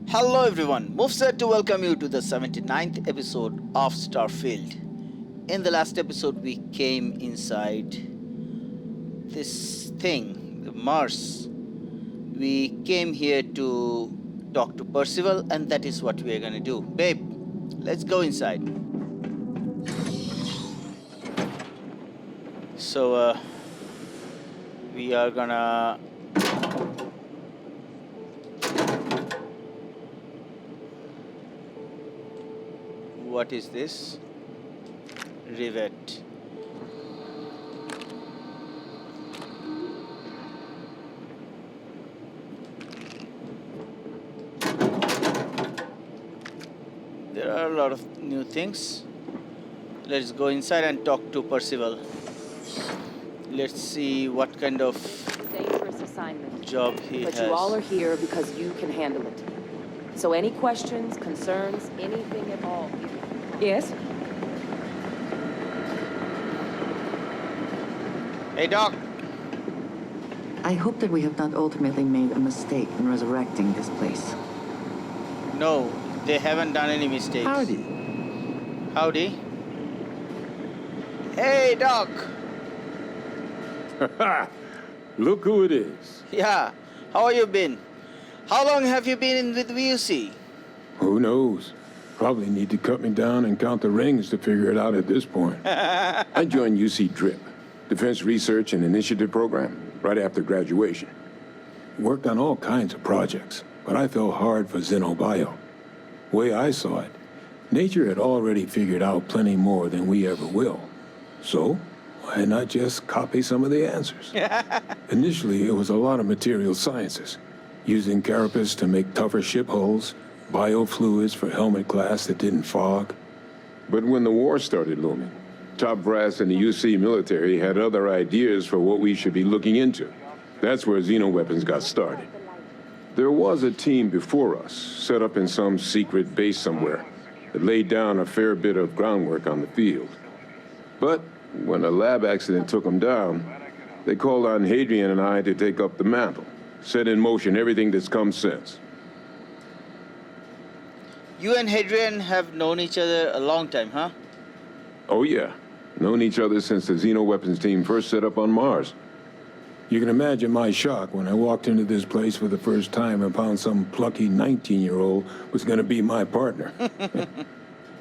Hello everyone, MUFS here to welcome you to the 79th episode of Starfield. In the last episode we came inside this thing, the Mars. We came here to talk to Percival and that is what we are gonna do. Babe, let's go inside. So we are gonna what is this? Rivet. There are a lot of new things. Let's go inside and talk to Percival. Let's see what kind of dangerous assignment job he has. But you all are here because you can handle it. So any questions, concerns, anything at all. Yes? Hey, Doc. I hope that we have not ultimately made a mistake in resurrecting this place. No, they haven't done any mistakes. Howdy. Howdy. Hey, Doc. Look who it is. Yeah, how have you been? How long have you been in with VUC? Who knows? Probably need to cut me down and count the rings to figure it out at this point. I joined UC DRIP, Defense Research and Initiative Program, right after graduation. Worked on all kinds of projects, but I fell hard for Xenobio. Way I saw it, nature had already figured out plenty more than we ever will. So, why not just copy some of the answers? Initially, it was a lot of material sciences, using carapace to make tougher ship hulls, biofluids for helmet glass that didn't fog. But when the war started looming, top brass in the UC military had other ideas for what we should be looking into. That's where xenoweapons got started. There was a team before us, set up in some secret base somewhere, that laid down a fair bit of groundwork on the field. But when a lab accident took them down, they called on Hadrian and I to take up the mantle, set in motion everything that's come since. You and Hadrian have known each other a long time, huh? Oh yeah, known each other since the xenoweapons team first set up on Mars. You can imagine my shock when I walked into this place for the first time and found some plucky 19-year-old was going to be my partner.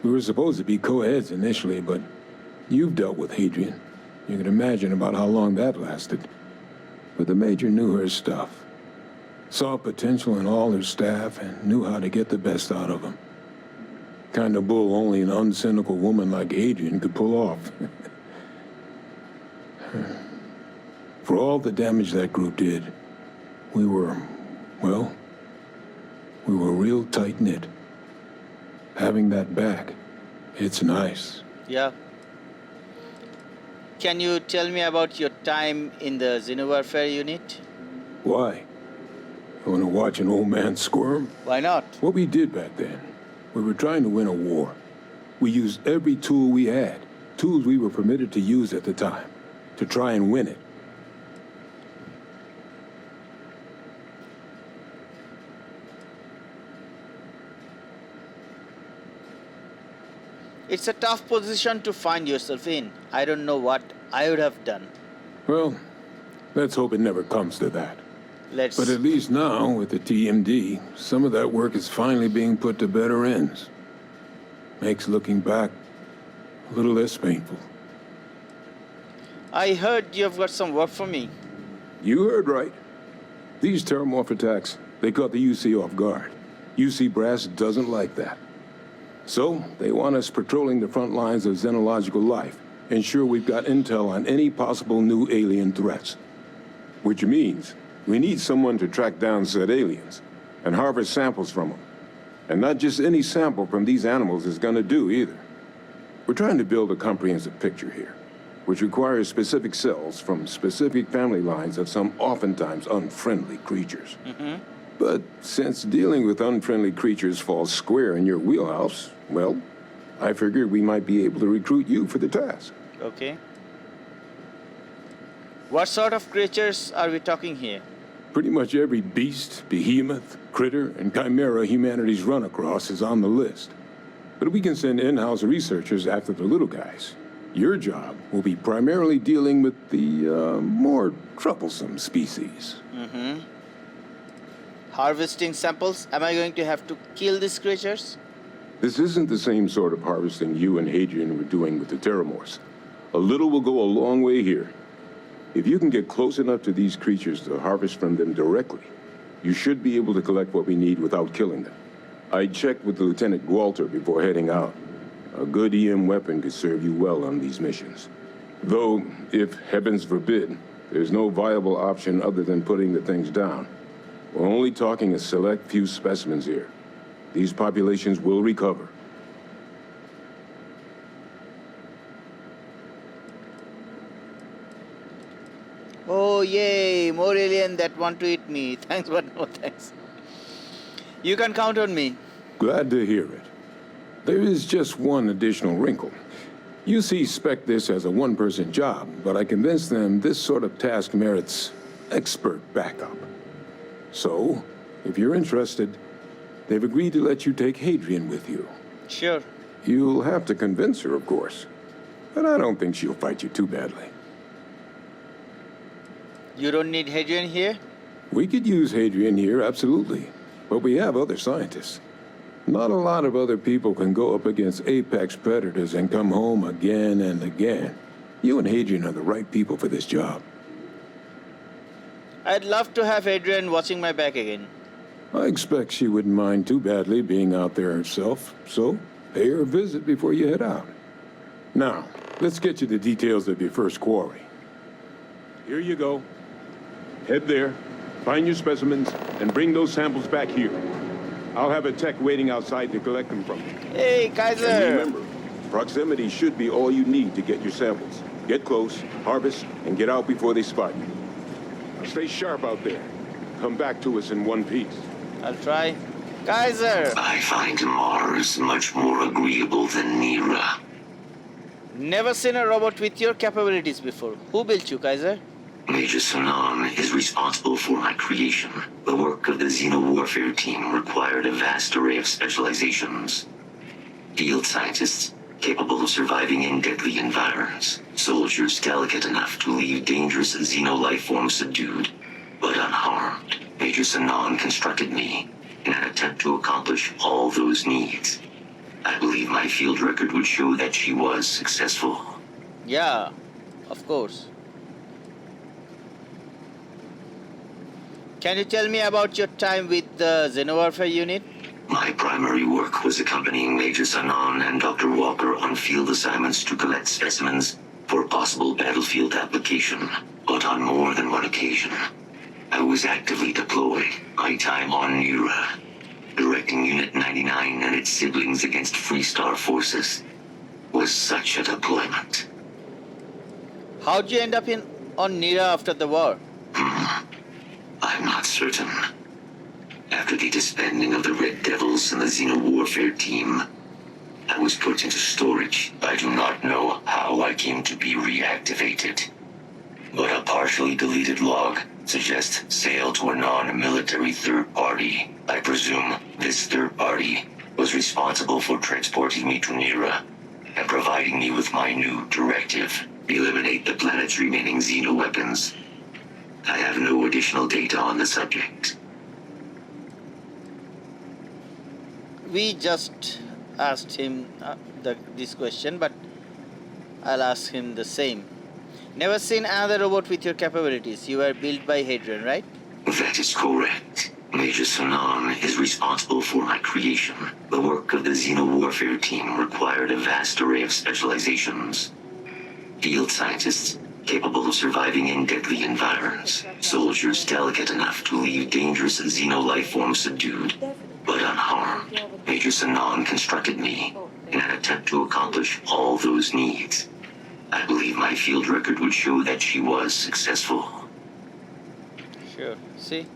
We were supposed to be co-heads initially, but you've dealt with Hadrian. You can imagine about how long that lasted. But the Major knew her stuff. Saw potential in all her staff and knew how to get the best out of them. Kind of bull only an uncynical woman like Adrian could pull off. For all the damage that group did, we were real tight-knit. Having that back, it's nice. Yeah. Can you tell me about your time in the Xenowarfare unit? Why? You want to watch an old man squirm? Why not? What we did back then, we were trying to win a war. We used every tool we had, tools we were permitted to use at the time, to try and win it. It's a tough position to find yourself in. I don't know what I would have done. Well, let's hope it never comes to that. Let's... But at least now, with the TMD, some of that work is finally being put to better ends. Makes looking back a little less painful. I heard you've got some work for me. You heard right. These terramorph attacks, they caught the UC off guard. UC brass doesn't like that. So, they want us patrolling the front lines of xenological life, ensure we've got intel on any possible new alien threats. Which means we need someone to track down said aliens and harvest samples from them. And not just any sample from these animals is gonna do either. We're trying to build a comprehensive picture here, which requires specific cells from specific family lines of some oftentimes unfriendly creatures. But since dealing with unfriendly creatures falls square in your wheelhouse, well, I figured we might be able to recruit you for the task. Okay. What sort of creatures are we talking here? Pretty much every beast, behemoth, critter, and chimera humanity's run across is on the list. But we can send in-house researchers after the little guys. Your job will be primarily dealing with the more troublesome species. Mm-hmm. Harvesting samples? Am I going to have to kill these creatures? This isn't the same sort of harvesting you and Hadrian were doing with the Terramorphs. A little will go a long way here. If you can get close enough to these creatures to harvest from them directly, you should be able to collect what we need without killing them. I checked with Lieutenant Walter before heading out. A good EM weapon could serve you well on these missions. Though, if heavens forbid, there's no viable option other than putting the things down. We're only talking a select few specimens here. These populations will recover. Oh, yay! More alien that want to eat me. Thanks, but no thanks. You can count on me. Glad to hear it. There is just one additional wrinkle. UC spec this as a one-person job, but I convinced them this sort of task merits expert backup. So, if you're interested, they've agreed to let you take Hadrian with you. Sure. You'll have to convince her, of course. But I don't think she'll fight you too badly. You don't need Hadrian here? We could use Hadrian here, absolutely. But we have other scientists. Not a lot of other people can go up against apex predators and come home again and again. You and Hadrian are the right people for this job. I'd love to have Hadrian watching my back again. I expect she wouldn't mind too badly being out there herself, so pay her a visit before you head out. Now, let's get you the details of your first quarry. Here you go. Head there, find your specimens, and bring those samples back here. I'll have a tech waiting outside to collect them from you. Hey, Kaiser! And remember, proximity should be all you need to get your samples. Get close, harvest, and get out before they spot you. Now stay sharp out there. Come back to us in one piece. I'll try. Kaiser! I find Mars much more agreeable than Nira. Never seen a robot with your capabilities before. Who built you, Kaiser? Major Sanan is responsible for my creation. The work of the Xeno-warfare team required a vast array of specializations. Field scientists, capable of surviving in deadly environs. Soldiers delicate enough to leave dangerous Xeno-life forms subdued, but unharmed. Major Sanan constructed me in an attempt to accomplish all those needs. I believe my field record would show that she was successful. Yeah, of course. Can you tell me about your time with the Xenowarfare unit? My primary work was accompanying Major Sanan and Dr. Walker on field assignments to collect specimens for possible battlefield application. But on more than one occasion, I was actively deployed. My time on Nira, directing Unit 99 and its siblings against Freestar forces, was such a deployment. How'd you end up on Nira after the war? I'm not certain. After the disbanding of the Red Devils and the Xeno-warfare team, I was put into storage. I do not know how I came to be reactivated. But a partially deleted log suggests sale to a non-military third party. I presume this third party was responsible for transporting me to Nira and providing me with my new directive: eliminate the planet's remaining xeno-weapons. I have no additional data on the subject. We just asked him this question, but I'll ask him the same. Never seen another robot with your capabilities. You were built by Hadrian, right? That is correct. Major Sanan is responsible for my creation. The work of the Xeno-warfare team required a vast array of specializations. Field scientists, capable of surviving in deadly environs. Soldiers delicate enough to leave dangerous Xeno-life forms subdued, but unharmed. Major Sanan constructed me in an attempt to accomplish all those needs. I believe my field record would show that she was successful. Sure. See?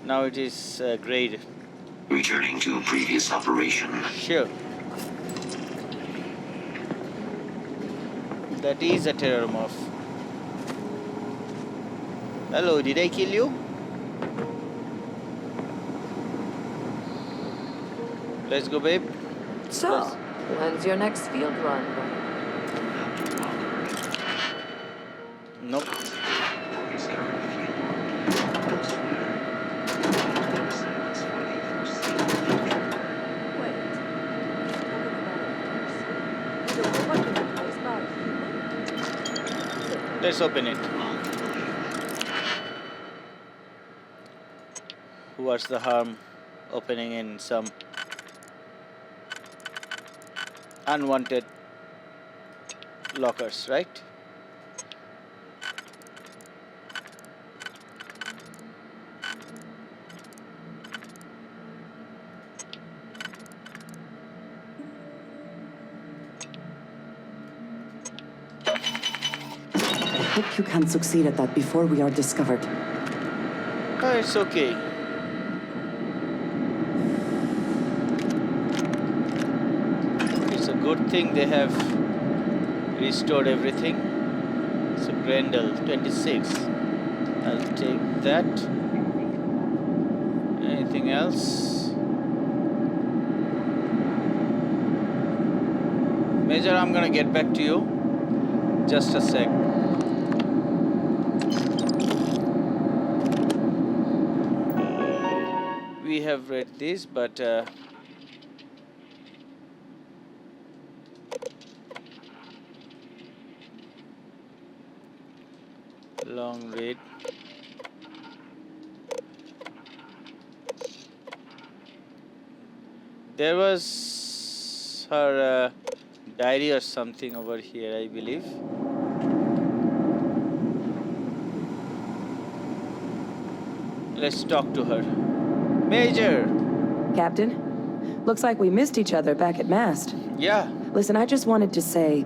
Now it is graded. Returning to previous operation. Sure. That is a terrormorph. Hello, did I kill you? Let's go, babe. So, when's your next field run? Nope. Let's open it. What's the harm opening in some unwanted lockers, right? I hope you can succeed at that before we are discovered. Oh, it's okay. It's a good thing they have restored everything. So Grendel 26. I'll take that. Anything else? Major, I'm gonna get back to you. Just a sec. We have read this, but long read. There was her diary or something over here, I believe. Let's talk to her. Major! Captain, looks like we missed each other back at Mast. Yeah, Listen, I just wanted to say,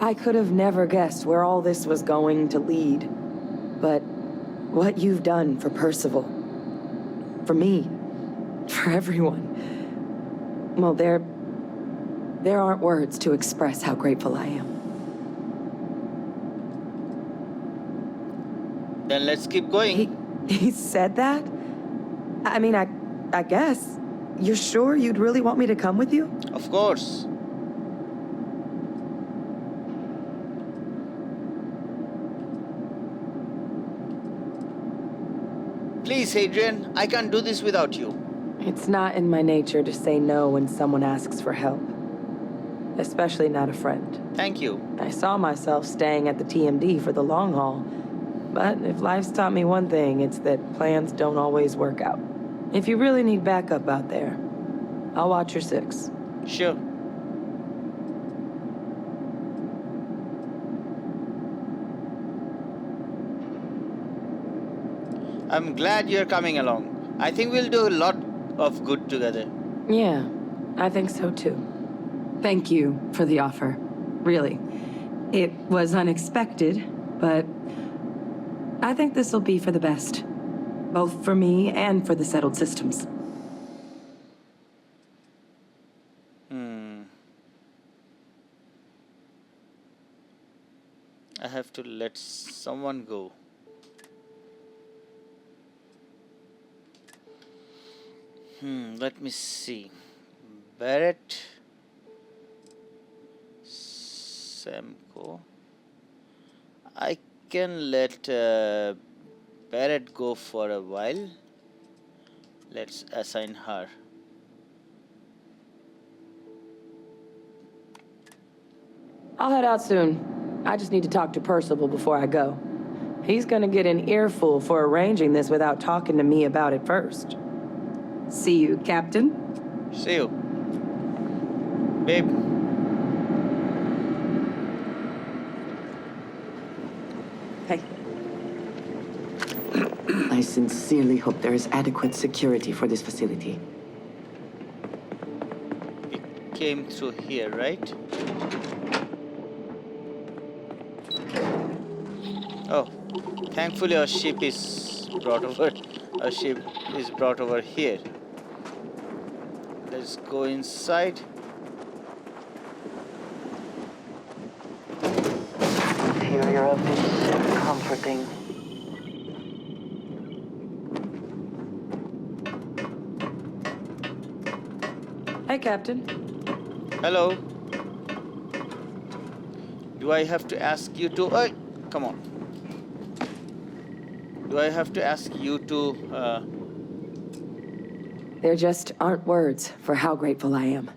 I could have never guessed where all this was going to lead. But what you've done for Percival, for me, for everyone, well, there aren't words to express how grateful I am. then let's keep going. He said that? I mean, I guess. You're sure you'd really want me to come with you? Of course. Please, Adrian, I can't do this without you. It's not in my nature to say no when someone asks for help. Especially not a friend. Thank you. I saw myself staying at the TMD for the long haul. But if life's taught me one thing, it's that plans don't always work out. If you really need backup out there, I'll watch your six. Sure. I'm glad you're coming along. I think we'll do a lot of good together. Yeah, I think so too. Thank you for the offer. Really. It was unexpected, but I think this will be for the best. Both for me and for the settled systems. I have to let someone go. Let me see. Barrett, Samco. I can let Barrett go for a while. Let's assign her. I'll head out soon. I just need to talk to Percival before I go. He's gonna get an earful for arranging this without talking to me about it first. See you, Captain. See you. Babe. Hey. I sincerely hope there is adequate security for this facility. It came through here, right? Oh, thankfully our ship is brought over. Our ship is brought over here. Let's go inside. Interior of this comforting. Hey, Captain. Hello. Do I have to ask you to... Hey, come on. Do I have to ask you to... There just aren't words for how grateful I am.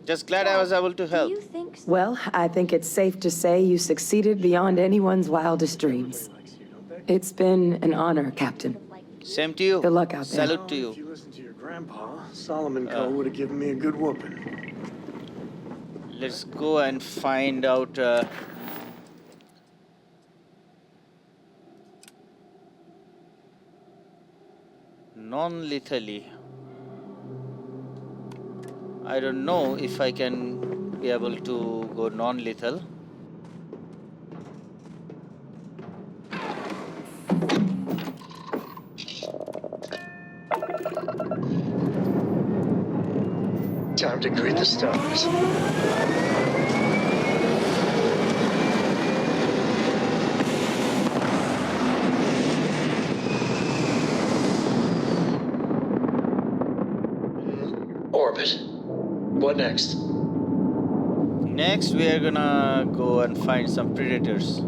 Just glad I was able to help. Do you think so? Well, I think it's safe to say you succeeded beyond anyone's wildest dreams. It's been an honor, Captain. Same to you. Good luck out there. Salute to If you. you listen to your grandpa, Solomon Co. would have given me a good whooping. Let's go and find out... non-lethally. I don't know if I can be able to go non-lethal. Time to greet the stars. Orbit. What next? Next, we are gonna go and find some predators.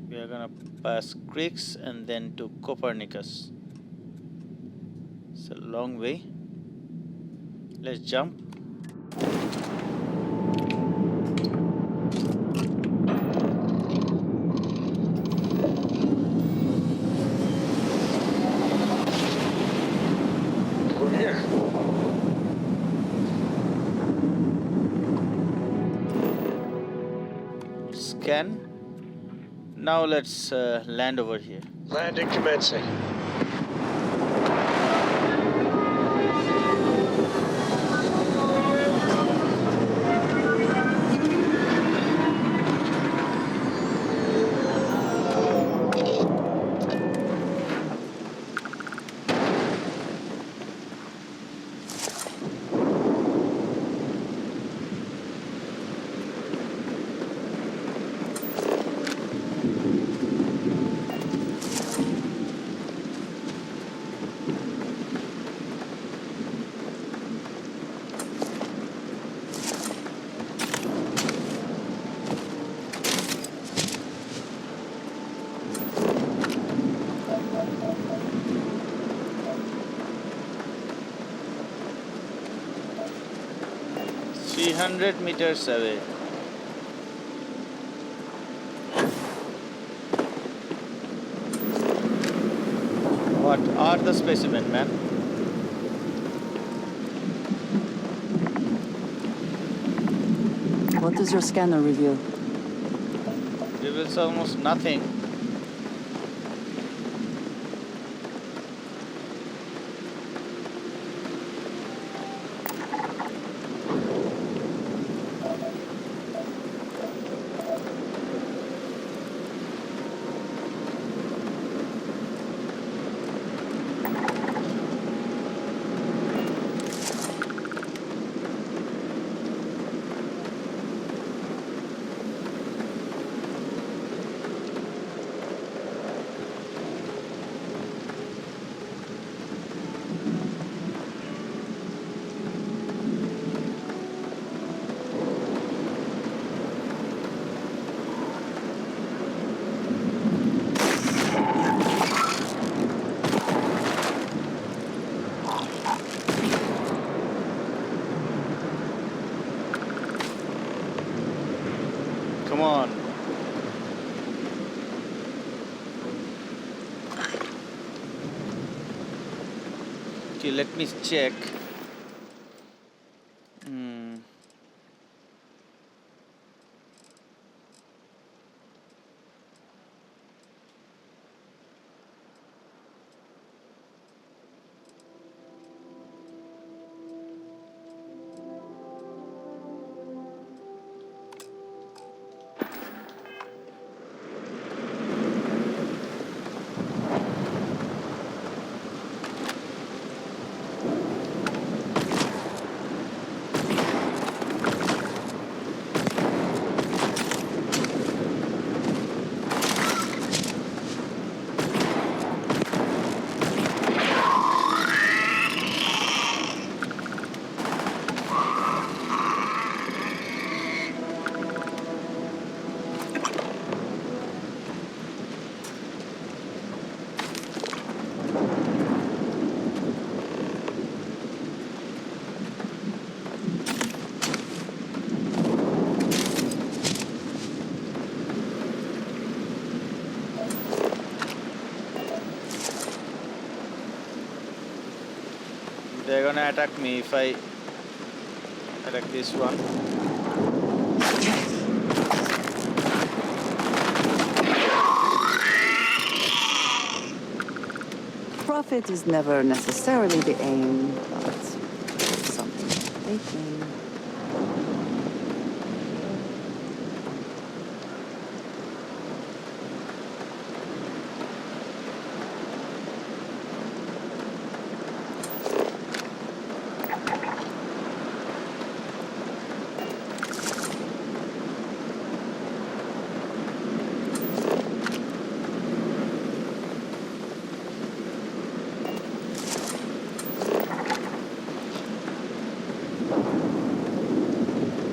We are gonna pass creeks and then to Copernicus. It's a long way. Let's jump. We're here. Scan. Now let's land over here. Landing commencing. $300 away. What are the specimen, man? What does your scanner reveal? Reveals almost nothing. Come on. Okay, let me check. gonna attack me if I attack this one. Profit is never necessarily the aim, but it's something worth taking.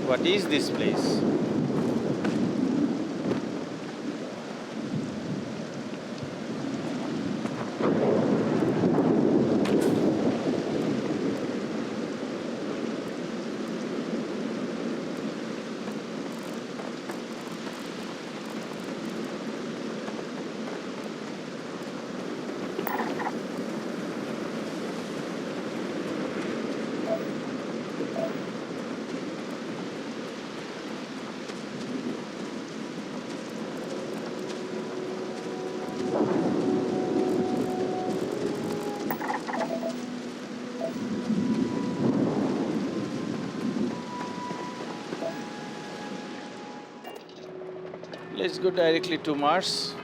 What is this place? Let's go directly to Mars.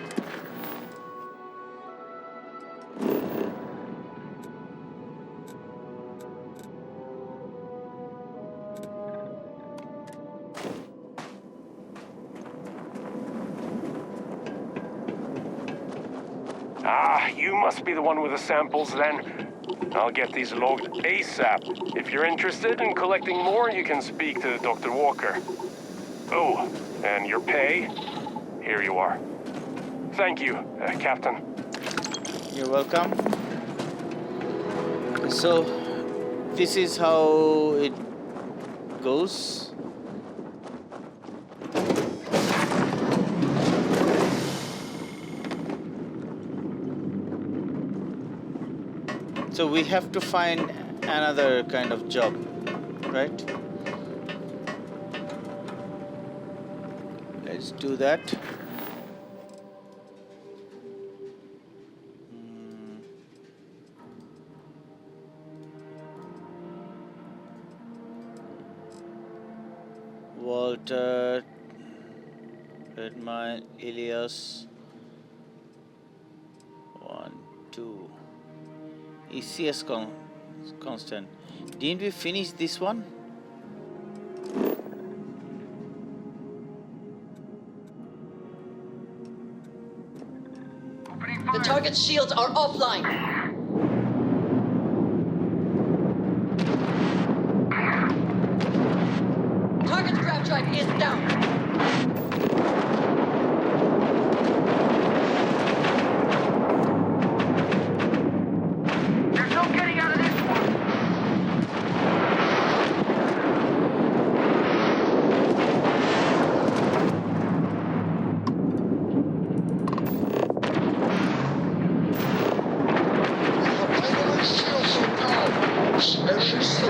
Ah, you must be the one with the samples then. I'll get these logged ASAP. If you're interested in collecting more, you can speak to Dr. Walker. Oh, and your pay? Here you are. Thank you, Captain. You're welcome. So, this is how it goes. So we have to find another kind of job, right? Let's do that. Walter, Redmine, Elias. 1, 2. ECS constant. Didn't we finish this one? The target's shields are offline. Target's grav drive is down.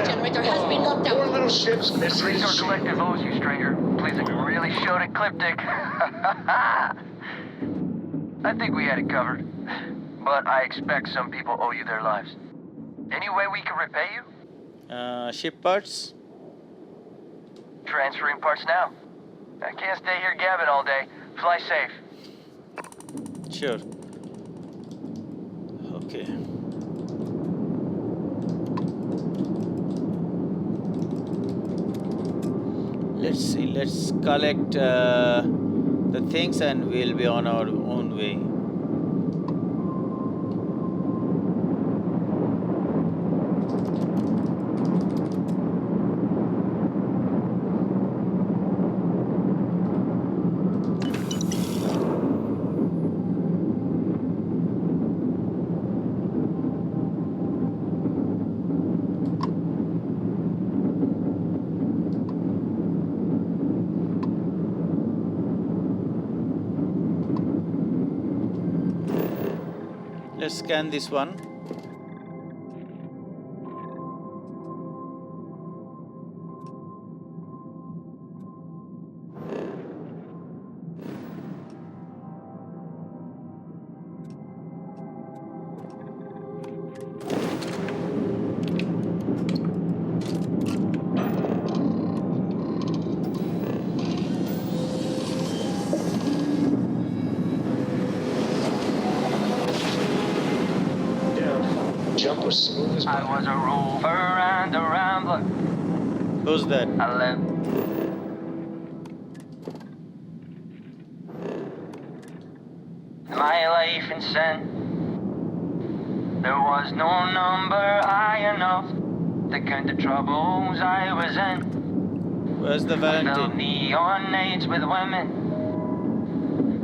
Generator has been knocked out. Four little ships missing. Resort Collective owes you, stranger. Please, we really showed it, Cliptic. I think we had it covered. But I expect some people owe you their lives. Any way we can repay you? Ship parts? Transferring parts now. I can't stay here gabbing all day. Fly safe. Sure. Okay. Let's see, let's collect the things and we'll be on our own way. Let's scan this one. was smooth as I butter. was a rover and a rambler. Who's that? I lived my life in sin. There was no number high enough to count the troubles I was in. Where's the I felt Valentine? neon nights with women.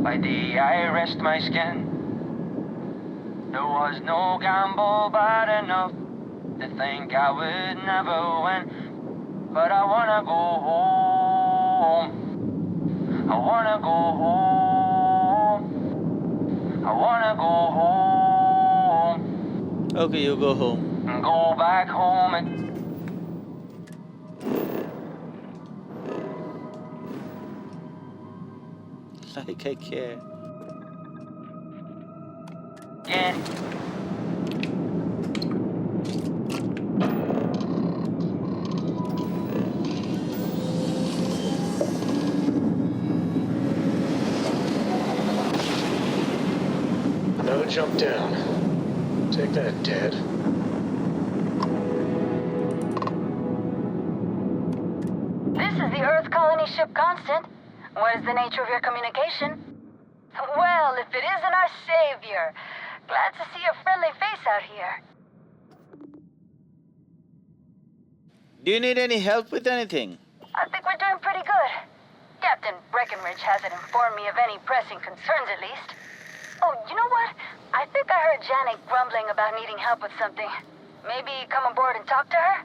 By day I rest my skin. There was no gamble bad enough to think I would never win. But I wanna go home. I wanna go home. I wanna go home. Okay, you go home. And go back home and Like I care. yeah. No jump down. Take that, Dad. This is the Earth colony ship Constant. What is the nature of your communication? Well, if it isn't our savior. Glad to see a friendly face out here. Do you need any help with anything? I think we're doing pretty good. Captain Breckenridge hasn't informed me of any pressing concerns, at least. Oh, you know what? I think I heard Janet grumbling about needing help with something. Maybe come aboard and talk to her?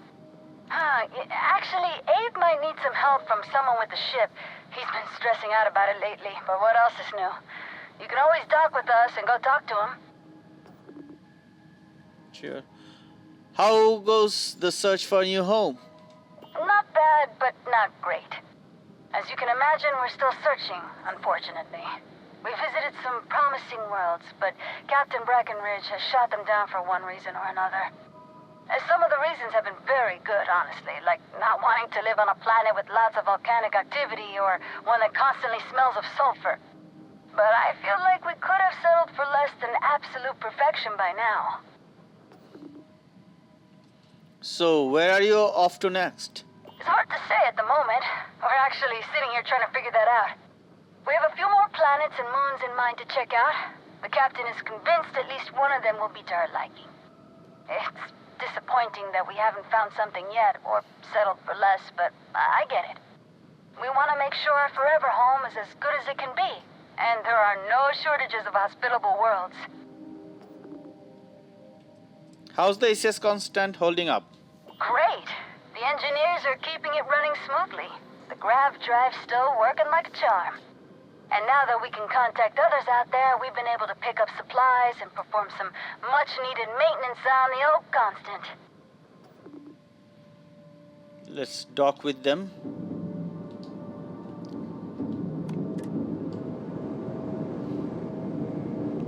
Actually, Abe might need some help from someone with the ship. He's been stressing out about it lately, but what else is new? You can always dock with us and go talk to him. Sure. How goes the search for a new home? Not bad, but not great. As you can imagine, we're still searching, unfortunately. We visited some promising worlds, but Captain Breckenridge has shot them down for one reason or another. Some of the reasons have been very good, honestly, like not wanting to live on a planet with lots of volcanic activity or one that constantly smells of sulfur. But I feel like we could have settled for less than absolute perfection by now. So, where are you off to next? It's hard to say at the moment. We're actually sitting here trying to figure that out. We have a few more planets and moons in mind to check out. The captain is convinced at least one of them will be to her liking. It's disappointing that we haven't found something yet, or settled for less, but I get it. We want to make sure our forever home is as good as it can be, and there are no shortages of hospitable worlds. How's the SS Constant holding up? Great. The engineers are keeping it running smoothly. The grav drive's still working like a charm. And now that we can contact others out there, we've been able to pick up supplies and perform some much-needed maintenance on the old Constant. Let's dock with them.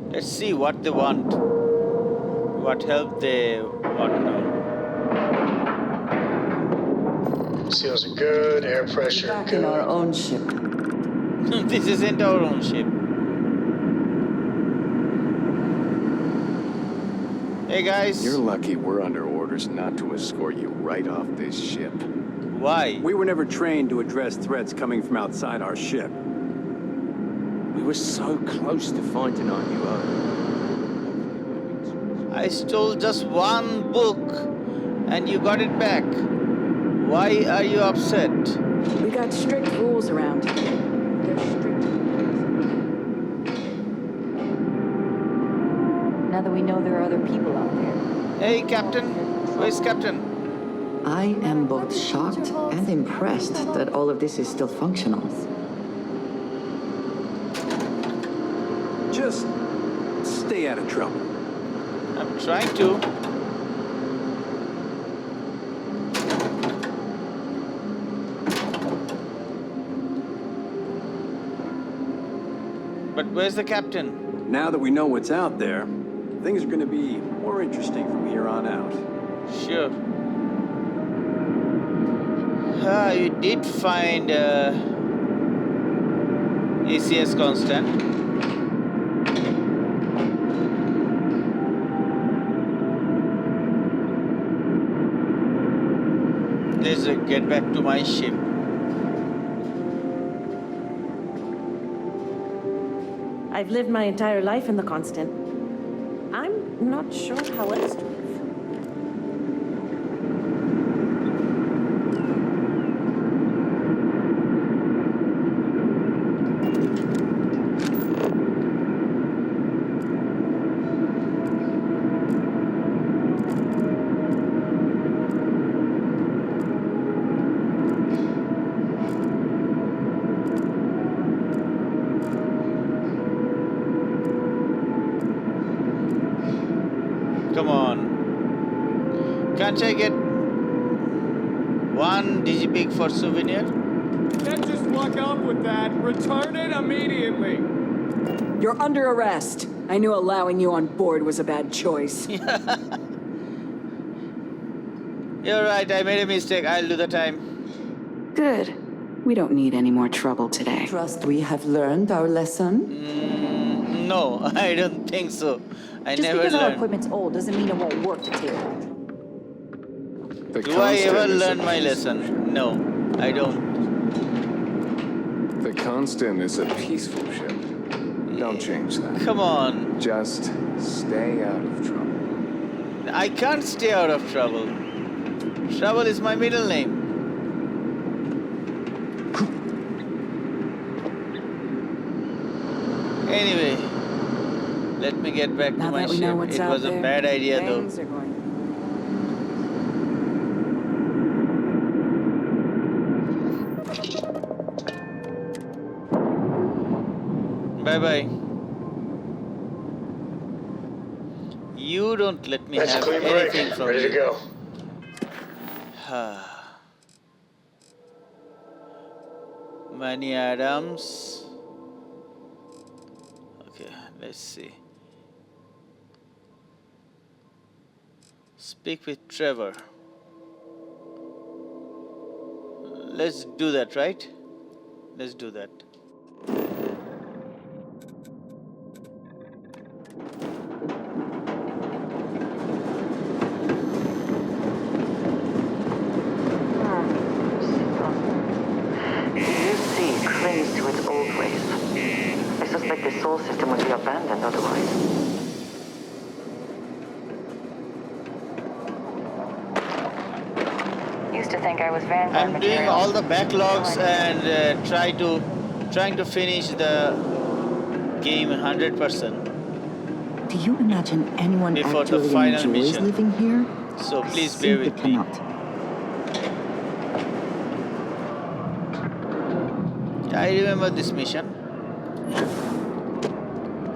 Let's see what they want. What help they want now. Seals are good, air pressure Back good. in our own ship. This isn't our own ship. Hey guys. You're lucky we're under orders not to escort you right off this ship. Why? We were never trained to address threats coming from outside our ship. We were so close to finding our new home. I stole just one book and you got it back. Why are you upset? We got strict rules around here. They're strict. Now that we know there are other people out there. Hey, Captain. Where's Captain? I am both shocked and impressed that all of this is still functional. Just stay out of trouble. I'm trying to. But where's the captain? Now that we know what's out there, things are going to be more interesting from here on out. Sure. You did find ACS Constant. Let's get back to my ship. I've lived my entire life in the Constant. I'm not sure how else to live. Come on. Can't I get one digipig for souvenir? Can't just walk off with that. Return it immediately. You're under arrest. I knew allowing you on board was a bad choice. You're right, I made a mistake. I'll do the time. Good. We don't need any more trouble today. Trust we have learned our lesson? No, I don't think so. I Just never because our learned. equipment's old doesn't mean it won't work to take hold. Do I ever learn my lesson? No, I don't. The Constant is a peaceful ship. Don't change that. Come on. Just stay out of trouble. I can't stay out of trouble. Trouble is my middle name. Anyway, let me get back to my ship. It was a bad idea though. Bye-bye. You don't let me That's have a clean break. anything from Ready to you. go. Manny Adams. Okay, let's see. Speak with Trevor. Let's do that, right? Let's do that. Clings to its old ways. I suspect the soul system would be abandoned otherwise. Used to think I was Vanguard I'm doing all the backlogs and trying to finish the game 100%. Do you imagine anyone before the actually final enjoys mission. living here? So please bear with me. Cannot. I remember this mission.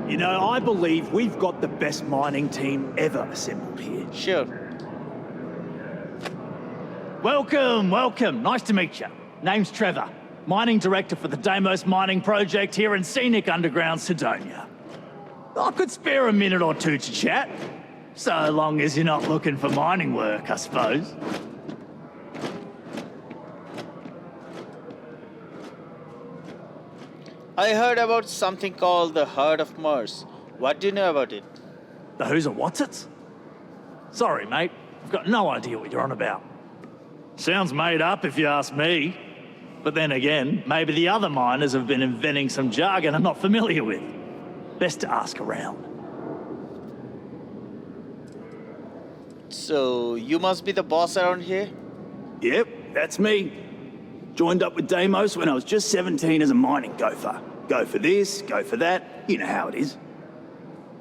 You know, I believe we've got the best mining team ever assembled here. Sure. Welcome, welcome. Nice to meet you. Name's Trevor, mining director for the Deimos mining project here in scenic underground Sidonia. I could spare a minute or two to chat, so long as you're not looking for mining work, I suppose. I heard about something called the Heart of Mars. What do you know about it? The who's and what's it? Sorry, mate. I've got no idea what you're on about. Sounds made up if you ask me. But then again, maybe the other miners have been inventing some jargon I'm not familiar with. Best to ask around. So, you must be the boss around here? Yep, that's me. Joined up with Deimos when I was just 17 as a mining gopher. Go for this, go for that, you know how it is.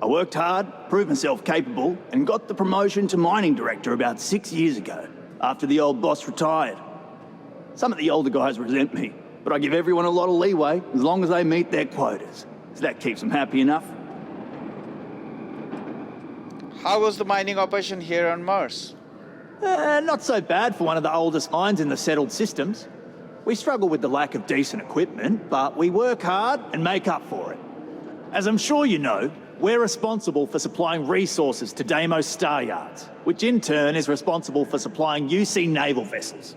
I worked hard, proved myself capable, and got the promotion to mining director about 6 years ago, after the old boss retired. Some of the older guys resent me, but I give everyone a lot of leeway as long as they meet their quotas. So that keeps them happy enough. How was the mining operation here on Mars? Not so bad for one of the oldest mines in the settled systems. We struggle with the lack of decent equipment, but we work hard and make up for it. As I'm sure you know, we're responsible for supplying resources to Deimos Star Yards, which in turn is responsible for supplying UC naval vessels.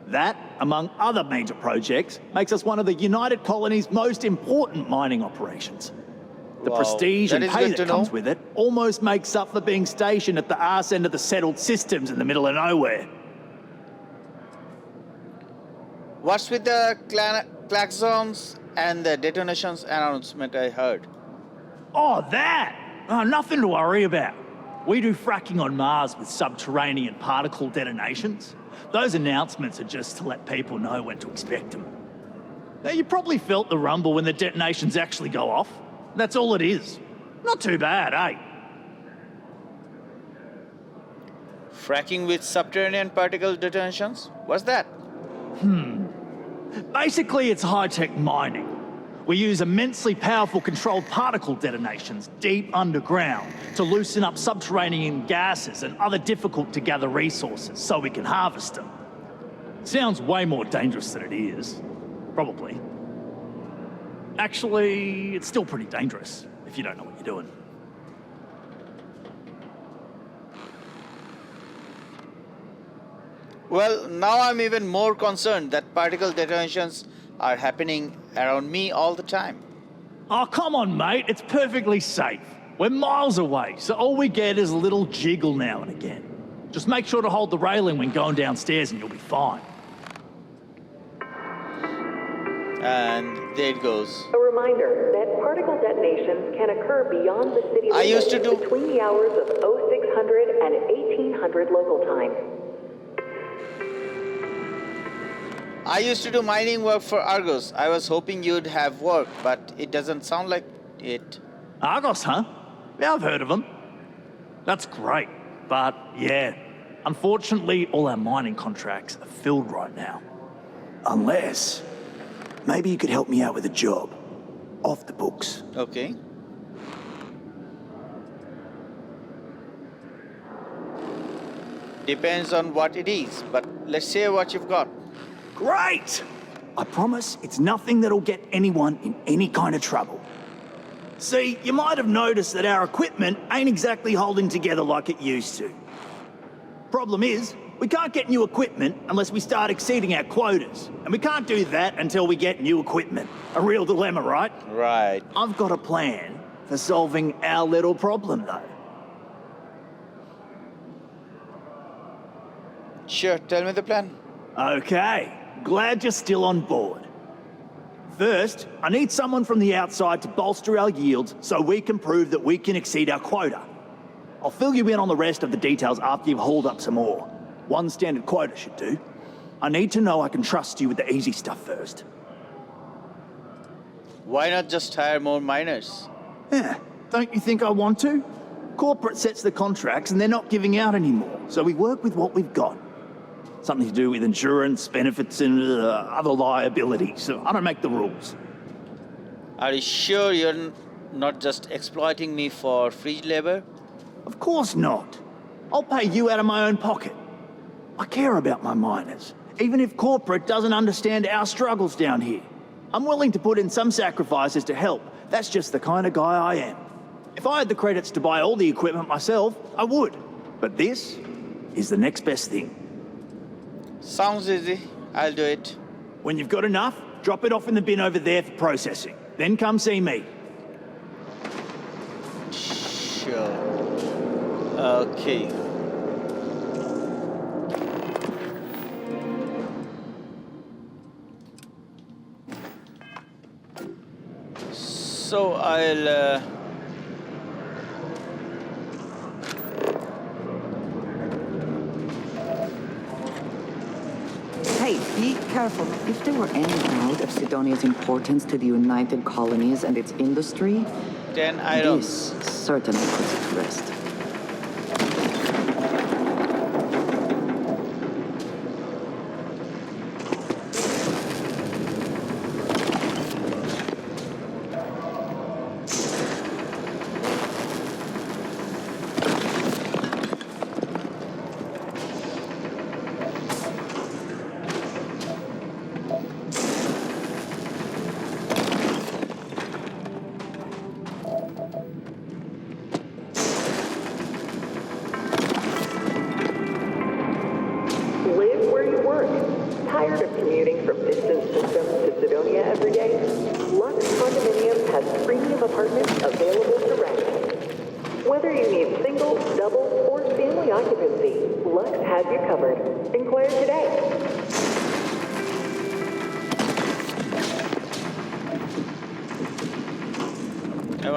That, among other major projects, makes us one of the United Colony's most important mining operations. The prestige and pay that comes with it almost makes up for being stationed at the arse end of the settled systems in the middle of nowhere. What's with the klaxons and the detonations announcement I heard? Oh, that! Oh, nothing to worry about. We do fracking on Mars with subterranean particle detonations. Those announcements are just to let people know when to expect them. Now, you probably felt the rumble when the detonations actually go off. That's all it is. Not too bad, eh? Fracking with subterranean particle detonations? What's that? Basically, it's high-tech mining. We use immensely powerful controlled particle detonations deep underground to loosen up subterranean gases and other difficult-to-gather resources so we can harvest them. Sounds way more dangerous than it is. Probably. Actually, it's still pretty dangerous if you don't know what you're doing. Well, now I'm even more concerned that particle detonations are happening around me all the time. Oh, come on, mate. It's perfectly safe. We're miles away, so all we get is a little jiggle now and again. Just make sure to hold the railing when going downstairs and you'll be fine. And there it goes. A reminder that particle detonations can occur beyond the city I used to do between the hours of 0600 and 1800 local time. I used to do mining work for Argos. I was hoping you'd have work, but it doesn't sound like it. Argos, huh? Yeah, I've heard of them. That's great, but yeah, unfortunately, all our mining contracts are filled right now. Unless, maybe you could help me out with a job. Off the books. Okay. Depends on what it is, but let's say what you've got. Great! I promise it's nothing that'll get anyone in any kind of trouble. See, you might have noticed that our equipment ain't exactly holding together like it used to. Problem is, we can't get new equipment unless we start exceeding our quotas. And we can't do that until we get new equipment. A real dilemma, right? Right. I've got a plan for solving our little problem, though. Sure, tell me the plan. Okay, glad you're still on board. First, I need someone from the outside to bolster our yields so we can prove that we can exceed our quota. I'll fill you in on the rest of the details after you've hauled up some more. One standard quota should do. I need to know I can trust you with the easy stuff first. Why not just hire more miners? Yeah, don't you think I want to? Corporate sets the contracts and they're not giving out anymore, so we work with what we've got. Something to do with insurance, benefits, and other liabilities. So I don't make the rules. Are you sure you're not just exploiting me for free labor? Of course not. I'll pay you out of my own pocket. I care about my miners, even if corporate doesn't understand our struggles down here. I'm willing to put in some sacrifices to help. That's just the kind of guy I am. If I had the credits to buy all the equipment myself, I would. But this is the next best thing. Sounds easy. I'll do it. When you've got enough, drop it off in the bin over there for processing. Then come see me. Sure. Okay. So I'll Hey, be careful. If there were any doubt of Sidonia's importance to the United Colonies and its industry, 10 iron. this certainly puts it to rest.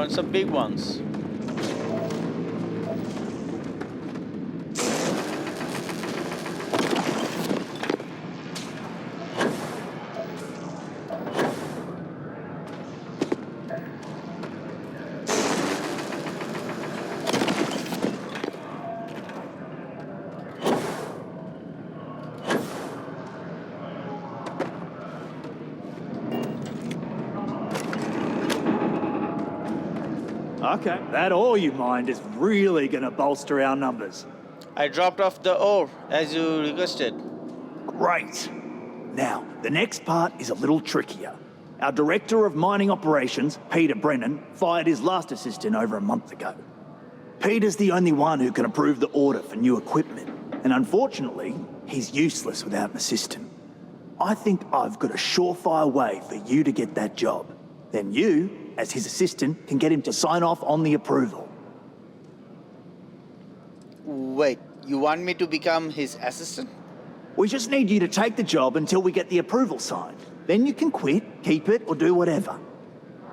want some big ones. Okay, that ore you mined is really gonna bolster our numbers. I dropped off the ore as you requested. Great. Now, the next part is a little trickier. Our Director of Mining Operations, Peter Brennan, fired his last assistant over a month ago. Peter's the only one who can approve the order for new equipment, and unfortunately, he's useless without an assistant. I think I've got a surefire way for you to get that job. Then you, as his assistant, can get him to sign off on the approval. Wait, you want me to become his assistant? We just need you to take the job until we get the approval signed. Then you can quit, keep it, or do whatever.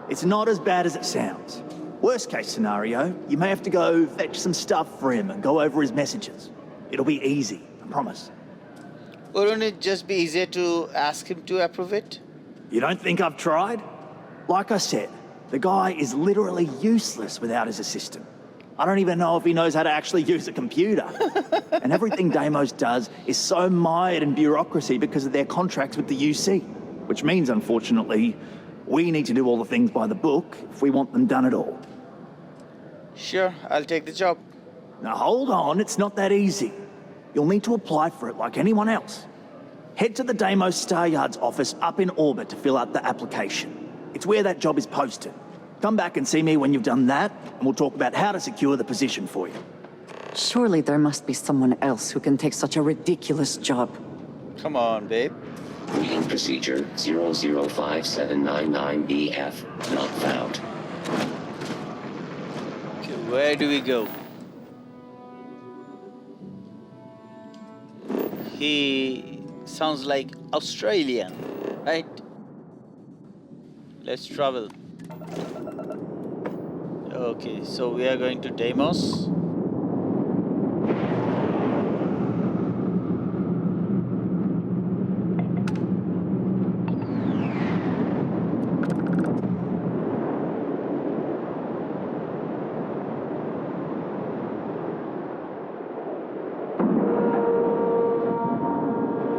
It's not as bad as it sounds. Worst case scenario, you may have to go fetch some stuff for him and go over his messages. It'll be easy, I promise. Wouldn't it just be easier to ask him to approve it? You don't think I've tried? Like I said, the guy is literally useless without his assistant. I don't even know if he knows how to actually use a computer. And everything Deimos does is so mired in bureaucracy because of their contracts with the UC. Which means, unfortunately, we need to do all the things by the book if we want them done at all. Sure, I'll take the job. Now hold on, it's not that easy. You'll need to apply for it like anyone else. Head to the Deimos Star Yard's office up in orbit to fill out the application. It's where that job is posted. Come back and see me when you've done that, and we'll talk about how to secure the position for you. Surely there must be someone else who can take such a ridiculous job. Come on, babe. Reading procedure 005799BF not found. Okay, where do we go? He sounds like Australian, right? Let's travel. Okay, so we are going to Deimos.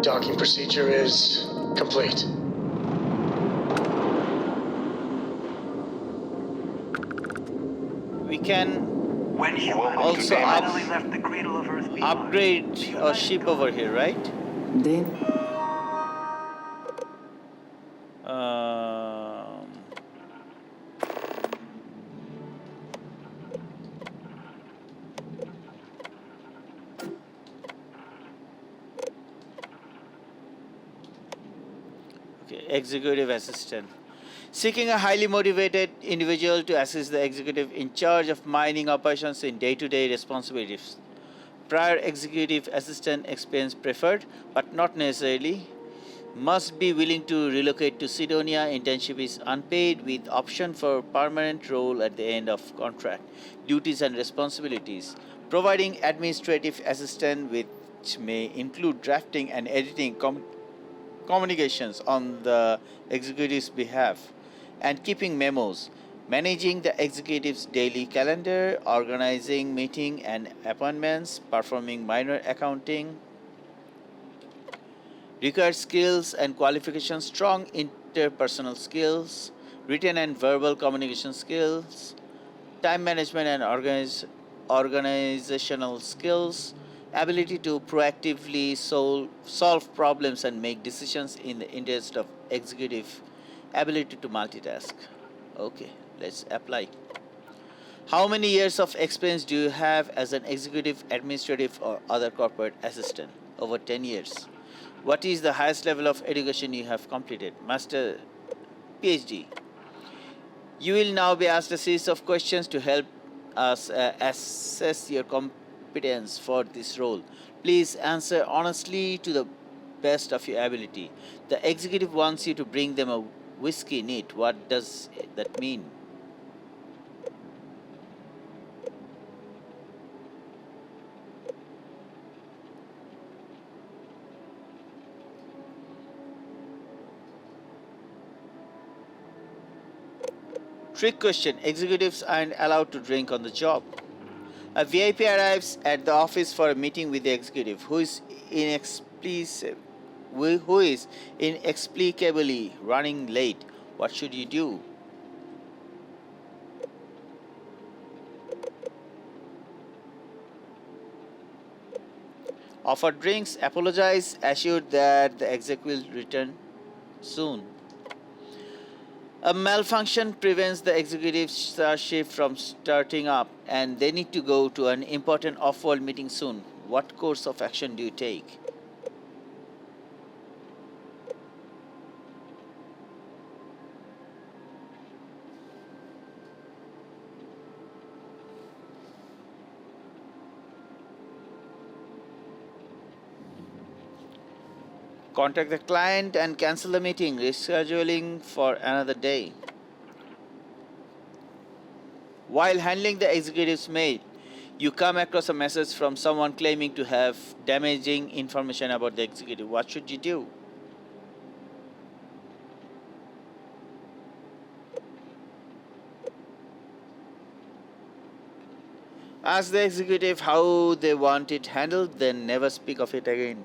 Docking procedure is complete. We can also upgrade our ship over here, right? Okay, executive assistant. Seeking a highly motivated individual to assist the executive in charge of mining operations in day-to-day responsibilities. Prior executive assistant experience preferred, but not necessarily. Must be willing to relocate to Sidonia. Internship is unpaid with option for permanent role at the end of contract. Duties and responsibilities. Providing administrative assistance which may include drafting and editing communications on the executive's behalf and keeping memos, managing the executive's daily calendar, organizing meeting and appointments, performing minor accounting. Required skills and qualifications: strong interpersonal skills, written and verbal communication skills, time management and organizational skills, ability to proactively solve problems and make decisions in the interest of executive, ability to multitask. Okay, let's apply. How many years of experience do you have as an executive, administrative, or other corporate assistant? Over 10 years. What is the highest level of education you have completed? Master, PhD. You will now be asked a series of questions to help us assess your competence for this role. Please answer honestly to the best of your ability. The executive wants you to bring them a whiskey neat. What does that mean? Trick question. Executives aren't allowed to drink on the job. A VIP arrives at the office for a meeting with the executive who is inexplicably running late. What should you do? Offer drinks, apologize, assured that the exec will return soon. A malfunction prevents the executive starship from starting up and they need to go to an important off-world meeting soon. What course of action do you take? Contact the client and cancel the meeting, rescheduling for another day. While handling the executive's mail, you come across a message from someone claiming to have damaging information about the executive. What should you do? Ask the executive how they want it handled, then never speak of it again.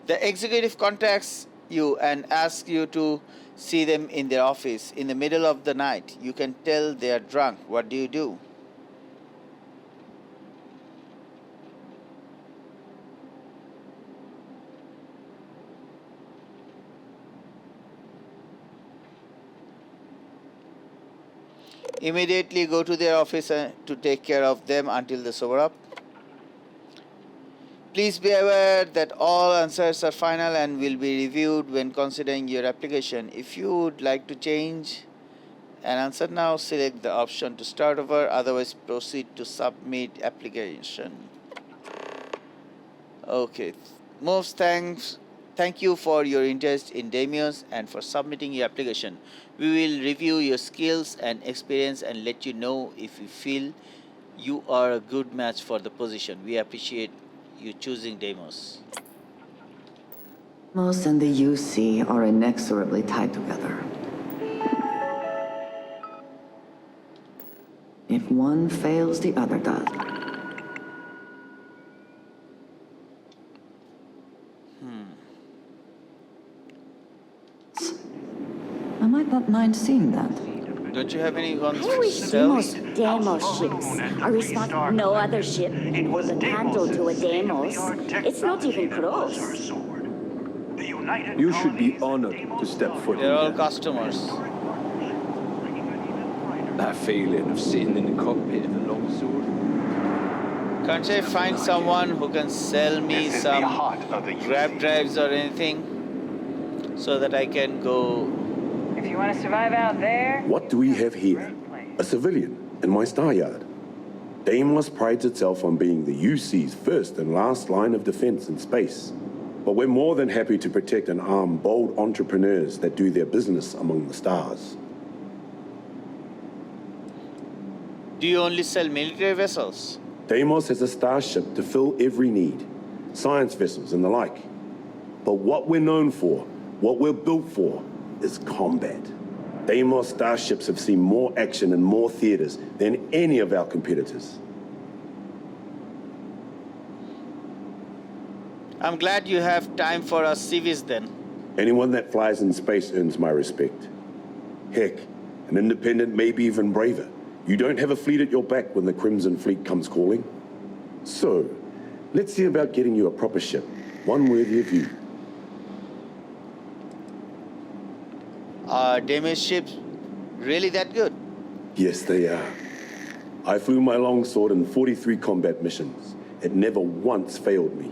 The executive contacts you and asks you to see them in their office in the middle of the night. You can tell they are drunk. What do you do? Immediately go to their office to take care of them until they sober up. Please be aware that all answers are final and will be reviewed when considering your application. If you would like to change an answer now, select the option to start over. Otherwise, proceed to submit application. Okay. Most thank you for your interest in Deimos and for submitting your application. We will review your skills and experience and let you know if we feel you are a good match for the position. We appreciate you choosing Deimos. Deimos and the UC are inexorably tied together. If one fails, the other does. I might not mind seeing that. Don't you have anyone Deimos ships are respect no other ship can handle to a Deimos. It's not even close. You should be honored to step foot in They're all there. customers. That feeling of sitting in the cockpit of a longsword. Can't I find someone who can sell me some grab drives or anything so that I can go? If you want to survive out there... What do we have here? A civilian in my star yard. Deimos prides itself on being the UC's first and last line of defense in space. But we're more than happy to protect and arm bold entrepreneurs that do their business among the stars. Do you only sell military vessels? Deimos has a starship to fill every need. Science vessels and the like. But what we're known for, what we're built for, is combat. Deimos starships have seen more action in more theaters than any of our competitors. I'm glad you have time for us civvies then. Anyone that flies in space earns my respect. Heck, an independent may be even braver. You don't have a fleet at your back when the Crimson Fleet comes calling. So, let's see about getting you a proper ship, one worthy of you. Are Deimos ships really that good? Yes, they are. I flew my longsword in 43 combat missions. It never once failed me.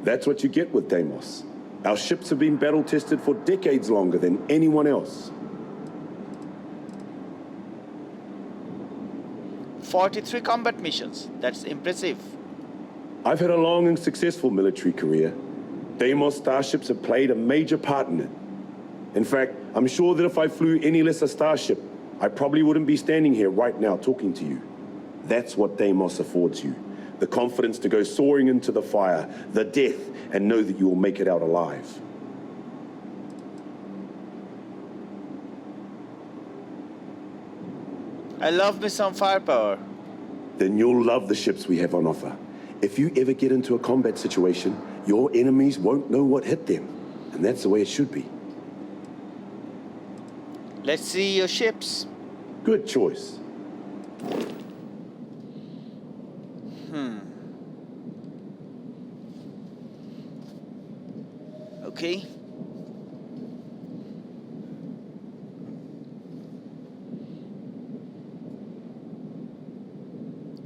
That's what you get with Deimos. Our ships have been battle-tested for decades longer than anyone else. 43 combat missions. That's impressive. I've had a long and successful military career. Deimos starships have played a major part in it. In fact, I'm sure that if I flew any lesser starship, I probably wouldn't be standing here right now talking to you. That's what Deimos affords you. The confidence to go soaring into the fire, the death, and know that you will make it out alive. I love me some firepower. Then you'll love the ships we have on offer. If you ever get into a combat situation, your enemies won't know what hit them. And that's the way it should be. Let's see your ships. Good choice. Okay.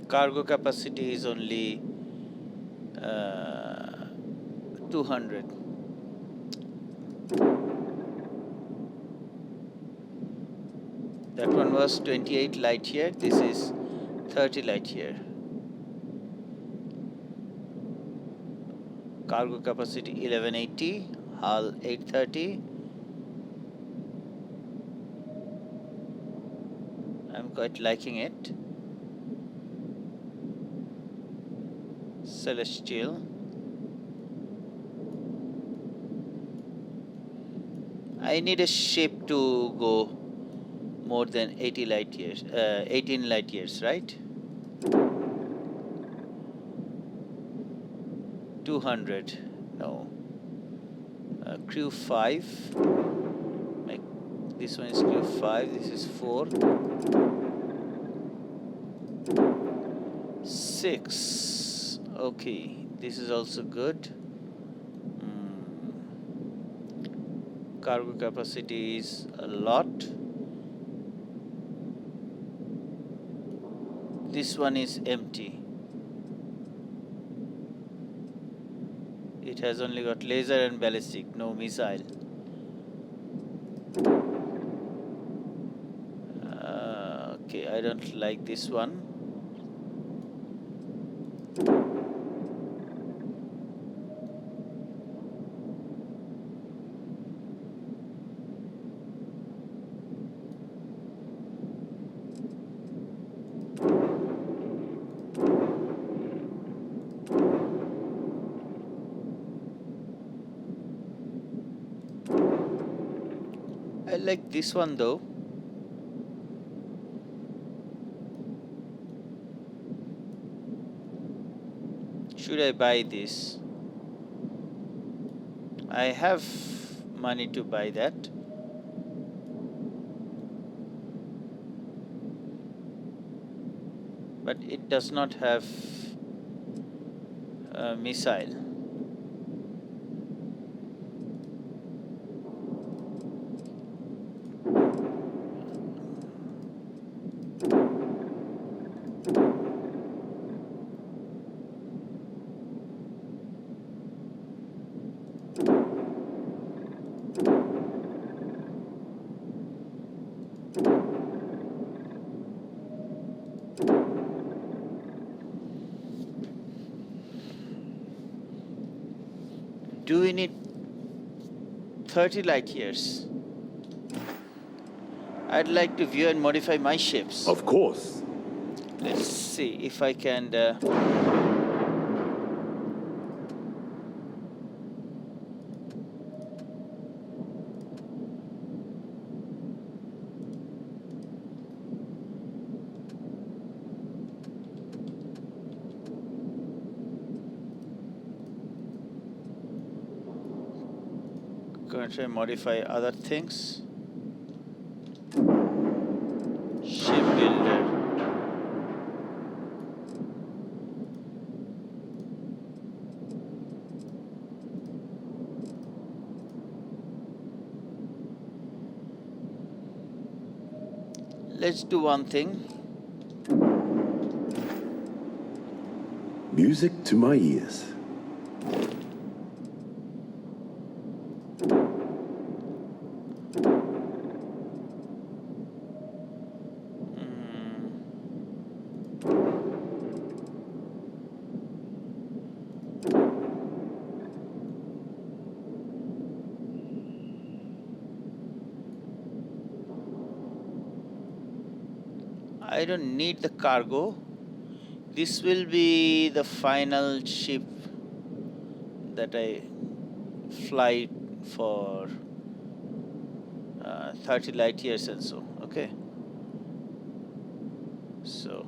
Cargo capacity is only 200. That one was 28 light year. This is 30 light year. Cargo capacity 1180, hull 830. I'm quite liking it. Celestial. I need a ship to go more than 80 light years, 18 light years, right? 200, no. Crew 5. This one is crew 5, this is 4. 6. Okay, this is also good. Cargo capacity is a lot. This one is empty. It has only got laser and ballistic, no missile. Okay, I don't like this one. I like this one though. Should I buy this? I have money to buy that. But it does not have a missile. Do we need 30 light years? I'd like to view and modify my ships. Of course. Let's see if I can... Going to try and modify other things. Shipbuilder. Let's do one thing. Music to my ears. I don't need the cargo. This will be the final ship that I fly for 30 light years and so. Okay. so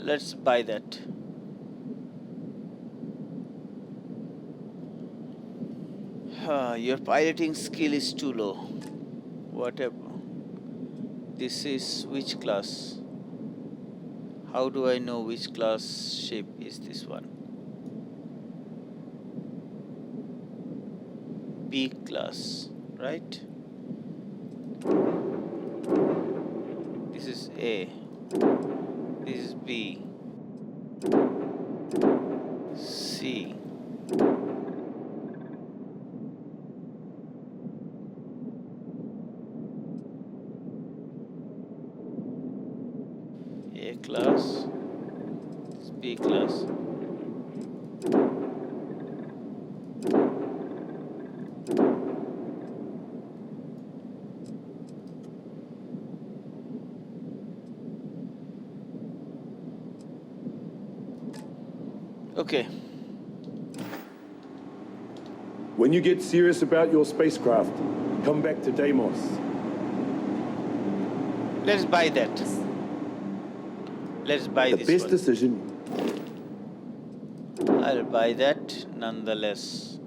let's buy that. Your piloting skill is too low. Whatever. This is which class? How do I know which class ship is this one? B class, right? This is A. This is B. C. A class, B class. Okay. When you get serious about your spacecraft, come back to Deimos. Let's buy that. Let's buy The this best one. decision. I'll buy that nonetheless.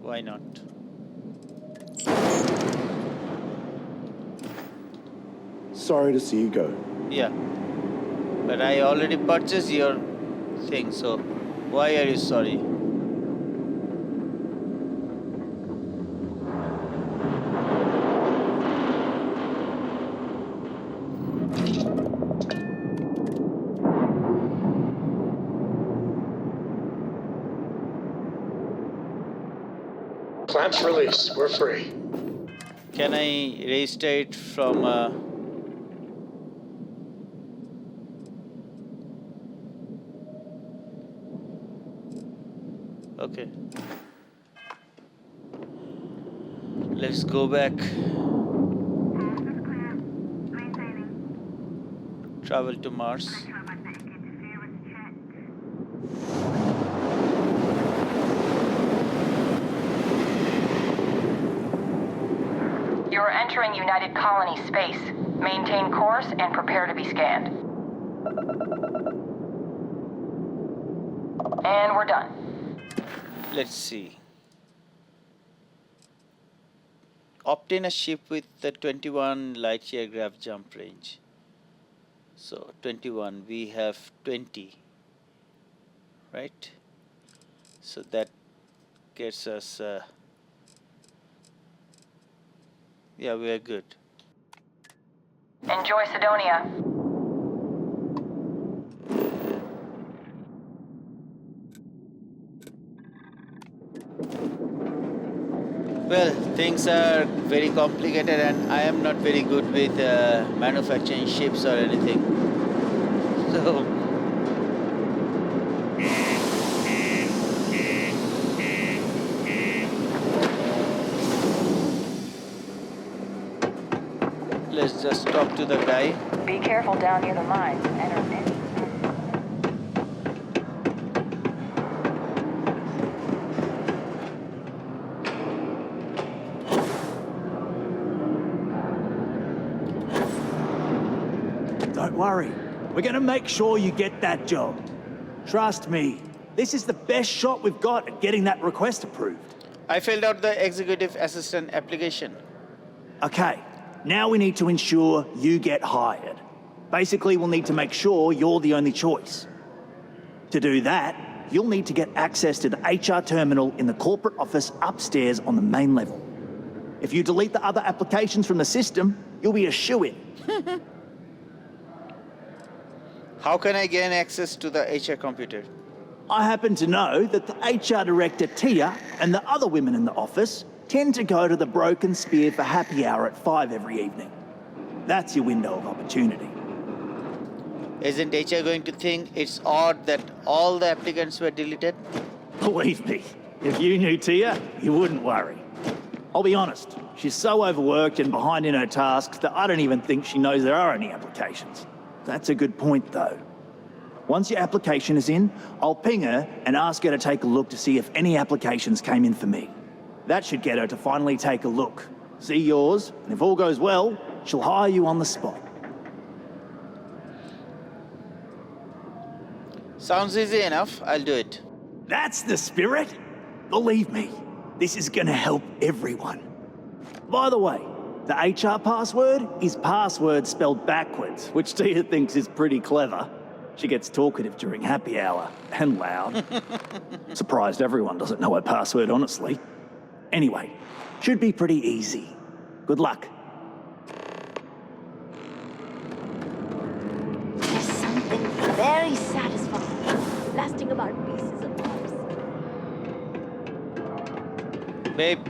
Why not? Sorry to see you go. Yeah. But I already purchased your thing, so why are you sorry? Clamps release. We're free. Can I restate from Okay. Let's go back. Travel to Mars. You are entering United Colony space. Maintain course and prepare to be scanned. And we're done. Let's see. Obtain a ship with the 21 light year grav jump range. So 21, we have 20, right? So that gets us, yeah, we are good. Enjoy Sidonia. Well, things are very complicated and I am not very good with manufacturing ships or anything. So, let's just talk to the guy. Be careful down near the mines. Enter in. Don't worry. We're going to make sure you get that job. Trust me. This is the best shot we've got at getting that request approved. I filled out the executive assistant application. Okay. Now we need to ensure you get hired. Basically, we'll need to make sure you're the only choice. To do that, you'll need to get access to the HR terminal in the corporate office upstairs on the main level. If you delete the other applications from the system, you'll be a shoo-in. How can I gain access to the HR computer? I happen to know that the HR director, Tia, and the other women in the office tend to go to the Broken Spear for happy hour at 5 every evening. That's your window of opportunity. Isn't HR going to think it's odd that all the applicants were deleted? Believe me, if you knew Tia, you wouldn't worry. I'll be honest, she's so overworked and behind in her tasks that I don't even think she knows there are any applications. That's a good point, though. Once your application is in, I'll ping her and ask her to take a look to see if any applications came in for me. That should get her to finally take a look. see yours, and if all goes well, she'll hire you on the spot. Sounds easy enough. I'll do it. That's the spirit. Believe me, this is gonna help everyone. By the way, the HR password is password spelled backwards, which Tia thinks is pretty clever. She gets talkative during happy hour, and loud. Surprised everyone doesn't know her password, honestly. Anyway, should be pretty easy. Good luck. There's something very satisfying, lasting about pieces of Mars. Babe.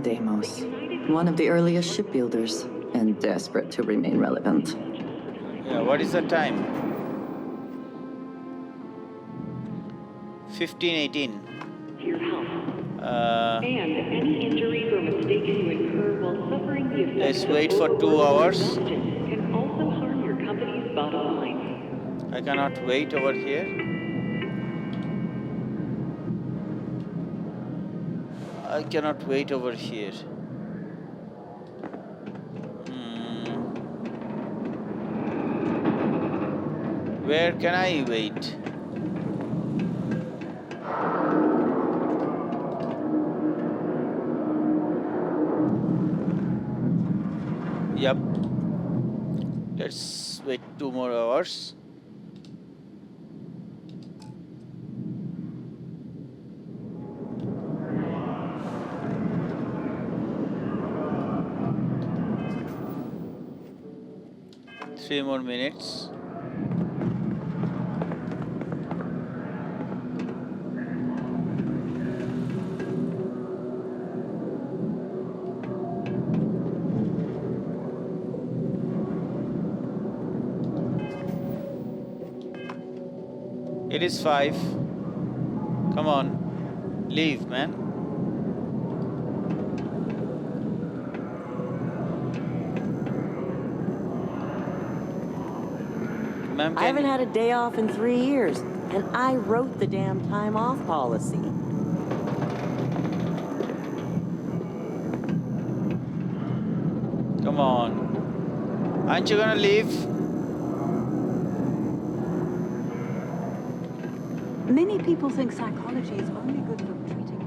Deimos. One of the earliest shipbuilders, and desperate to remain relevant. Yeah, what is the time? 15:18. Your health. And any injuries or mistakes you incur while suffering the effects let's wait for 2 hours. can also harm your company's bottom line. I cannot wait over here. I cannot wait over here. Where can I wait? Yep. Let's wait 2 more hours. Three more minutes. It is 5. Come on. Leave, man. I haven't had a day off in 3 years, and I wrote the damn time off policy. Come on. Aren't you gonna leave? Many people think psychology is only good for treating.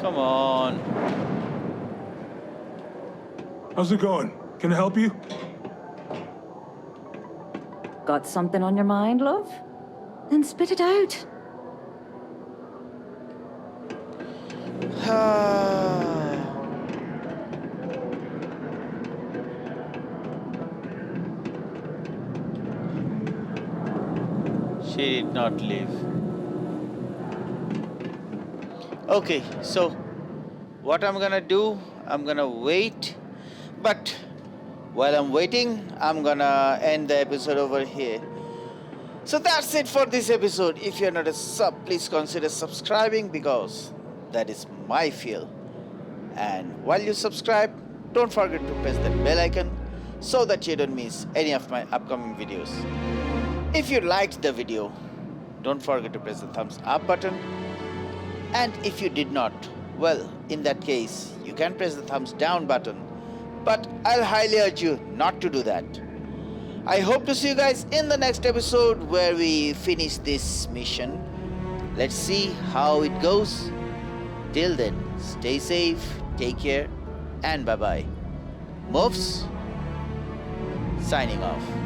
Come on. How's it going? Can I help you? Got something on your mind, love? Then spit it out. She did not leave. Okay, so what I'm gonna do, I'm gonna wait, but while I'm waiting, I'm gonna end the episode over here. So that's it for this episode. If you're not a sub, please consider subscribing because that is my feel. And while you subscribe, don't forget to press that bell icon so that you don't miss any of my upcoming videos. If you liked the video, don't forget to press the thumbs up button. And if you did not, well, in that case, you can press the thumbs down button. But I'll highly urge you not to do that. I hope to see you guys in the next episode where we finish this mission. Let's see how it goes. Till then, stay safe, take care, and bye-bye. MUFS, signing off.